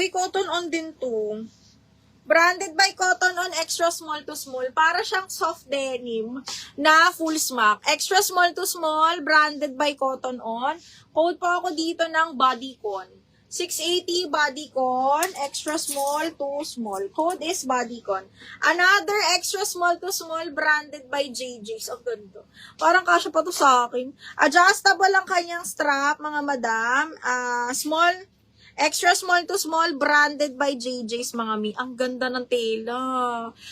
Uy, cotton on din to. Branded by Cotton On, extra small to small. Para siyang soft denim na full smock. Extra small to small, branded by Cotton On. Code po ako dito ng Bodycon. 680 Bodycon, extra small to small. Code is Bodycon. Another extra small to small, branded by JJ's. Ang ganda. Parang kasya pa to sa akin. Adjustable ang kanyang strap, mga madam. Small, extra small to small, branded by JJ's, mga mi. Ang ganda ng tela.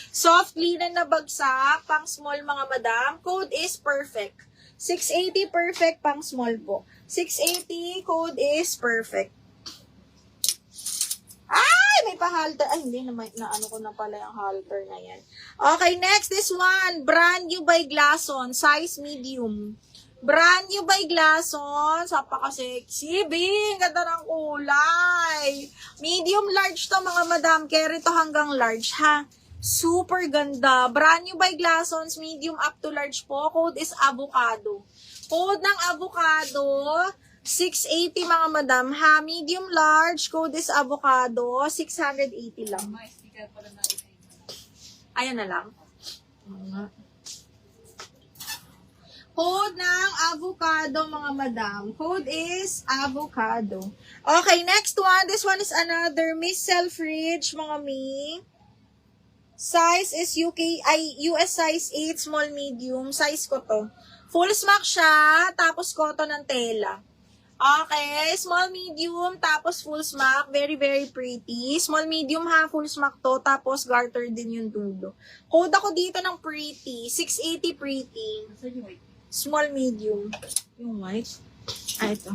Soft linen na bagsak, pang small, mga madam. Code is perfect. 680 perfect, pang small po. 680, code is perfect. Ay, may pa-halter. Ay, hindi naman, ano ko na pala yung halter na yan. Okay, next, this one. Brand new by Glasson, size medium. Brand new by Glasson. Sapaka-sexy. Bing, ganda ng kulay. Medium large to, mga madam. Carry to hanggang large, ha? Super ganda. Brand new by Glassons. Medium up to large po. Code is avocado. Code ng avocado. 680, mga madam, ha? Medium large. Code is avocado. 680 lang. Ayan na lang. Code ng avocado, mga madam. Code is avocado. Okay, next one. This one is another Miss Selfridge, mga mi. Size is US size 8, small medium. Size ko to. Full smock siya, tapos cotton ng tela. Okay, small medium, tapos full smock. Very, very pretty. Small medium ha, full smock to, tapos garter din yung dulo. Code ako dito ng pretty. 680 pretty. Small, medium. Yung white. Ah, ito.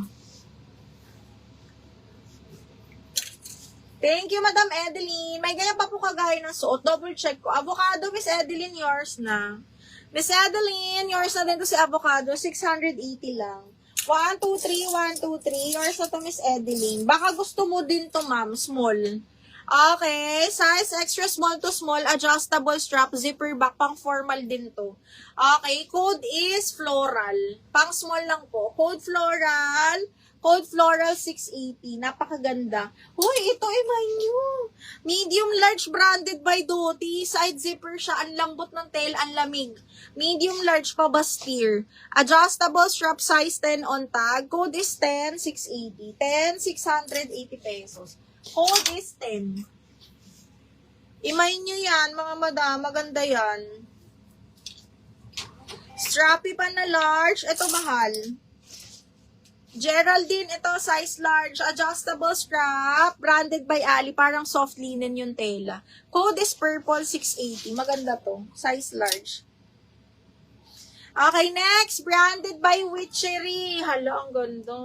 Thank you, Madam Edeline. May ganyan pa po kagaya ng suot. Double check ko. Avocado, Miss Edeline, yours na. Miss Edeline, yours na din to si avocado. 680 lang. 1, 2, 3, 1, 2, 3. Yours na to, Miss Edeline. Baka gusto mo din to, ma'am. Small. Okay, size extra small to small, adjustable strap, zipper back, pang formal din to. Okay, code is floral. Pang small lang po. Code floral 680. Napakaganda. Uy, ito ay my new. Medium large branded by Doty. Side zipper siya. Ang lambot ng tail, ang lamig. Medium large pa Bastir. Adjustable strap, size 10 on tag. Code is 10, 680. 10, 680 pesos. Code is 10. Imay nyo yan, mga madam. Maganda yan. Strappy pa na large. Ito mahal. Geraldine, ito size large. Adjustable strap. Branded by Ali. Parang soft linen yung tela. Code is purple 680. Maganda to. Size large. Okay, next. Branded by Witchery. Hala, ang ganda.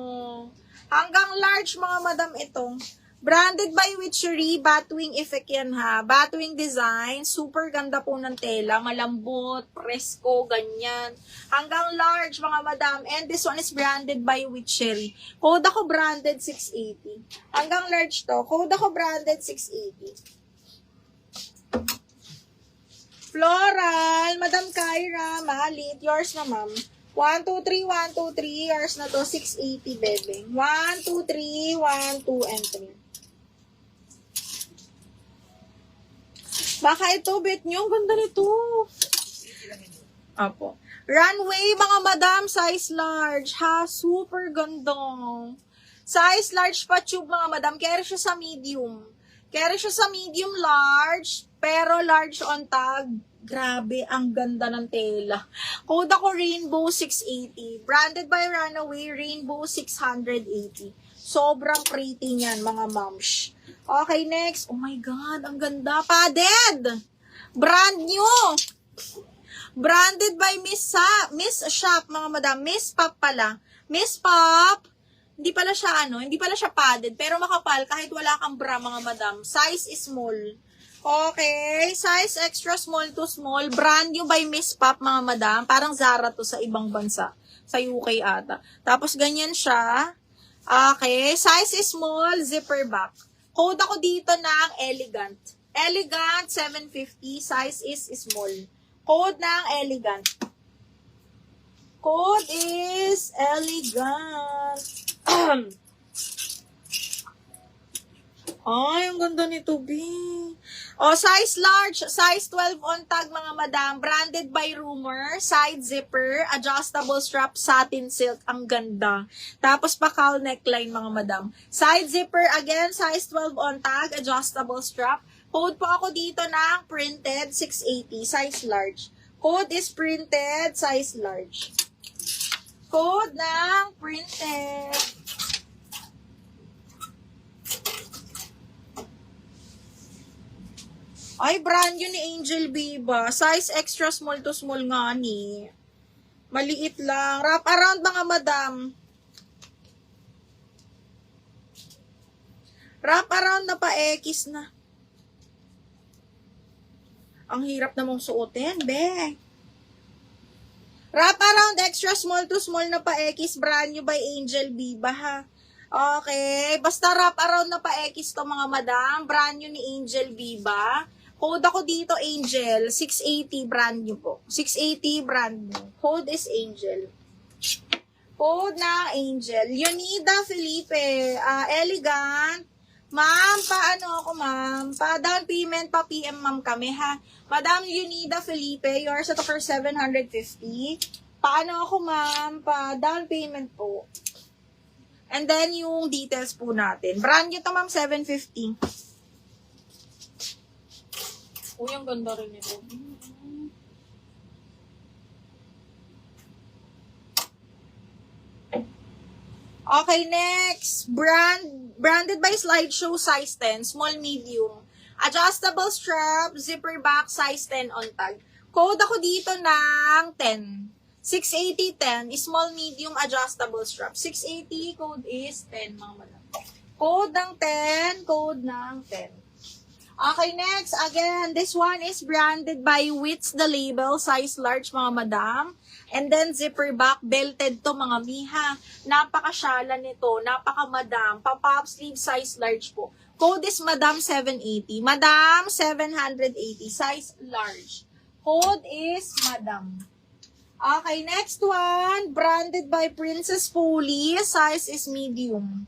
Hanggang large, mga madam, ito. Branded by Witchery, batwing effect yan ha. Batwing design, super ganda po ng tela, malambot, presko, ganyan. Hanggang large, mga madam. And this one is branded by Witchery. Code ako branded 680. Hanggang large to, code ako branded 680. Floral, Madam Kyra, malit. Yours na, ma'am. 1, 2, 3, 1, 2, 3. Yours na to, 680, bebe. 1, 2, 3, 1, 2, and 3. Baka ito, bet nyo. Ang ganda nito. Apo. Runway, mga madam, size large. Ha? Super ganda. Size large pa tube, mga madam. Carry siya sa medium. Carry siya sa medium large. Pero large on tag. Grabe, ang ganda ng tela. Code ako Rainbow 680. Branded by Runaway, Rainbow 680. Sobrang pretty niyan, mga moms. Okay, next. Oh my God, ang ganda. Padded! Brand new! Branded by Miss Shop, mga madam. Miss Pop pala. Miss Pop, hindi pala siya padded, pero makapal kahit wala kang bra, mga madam. Size is small. Okay, size extra small to small. Brand new by Miss Pop, mga madam. Parang Zara to sa ibang bansa. Sa UK ata. Tapos ganyan siya. Okay, size is small, zipper back. Code ako dito ng Elegant. Elegant 750, size is small. Code ng Elegant. Code is Elegant. Ay, ang ganda nito, B. O, size large, size 12 on tag, mga madam. Branded by Rumor, side zipper, adjustable strap, satin silk. Ang ganda. Tapos, pakal neckline, mga madam. Side zipper, again, size 12 on tag, adjustable strap. Code po ako dito ng printed 680, size large. Code is printed, size large. Code ng printed. Ay, brand yun ni Angel Biba. Size extra small to small nga ni. Maliit lang. Wrap around, mga madam. Wrap around na pa X na. Ang hirap namang suotin, be. Wrap around extra small to small na pa X. Brand new by Angel Biba, ha. Okay. Basta wrap around na pa X to, mga madam. Brand new ni Angel Biba. Code ako dito, Angel. 680 brand new po. 680 brand new. Code is Angel. Code na Angel. Yunida Felipe. Elegant. Ma'am, paano ako, ma'am? Pa down payment, pa PM, ma'am, kami, ha? Madam Yunida Felipe, yours at for 750. Paano ako, ma'am? Pa down payment po. And then, yung details po natin. Brand new to, ma'am, 750. Uy, ang ganda rin ito. Okay, next. Branded by Slideshow, size 10, small, medium. Adjustable strap, zipper back, size 10 on tag. Code ako dito ng 10. 680, 10, small, medium, adjustable strap. 680, code is 10, mga madam. Code ng 10, code ng 10. Okay, next. Again, this one is branded by Wits the Label, size large, mga madam. And then, zipper back, belted to, mga miha. Napakasyala nito, napaka-madam. Pa-pop sleeve, size large po. Code is Madam 780. Madam 780, size large. Code is Madam. Okay, next one. Branded by Princess Polly, size is medium.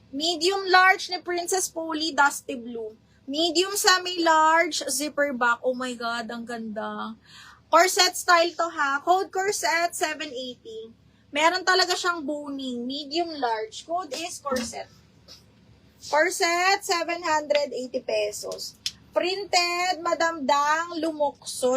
Medium large ni Princess Polly, dusty blue. Medium semi-large, zipper back. Oh my God, ang ganda. Corset style to, ha. Code corset, 780. Meron talaga siyang boning. Medium large. Code is corset. Corset, 780 pesos. Printed, Madam Dang Lumokso.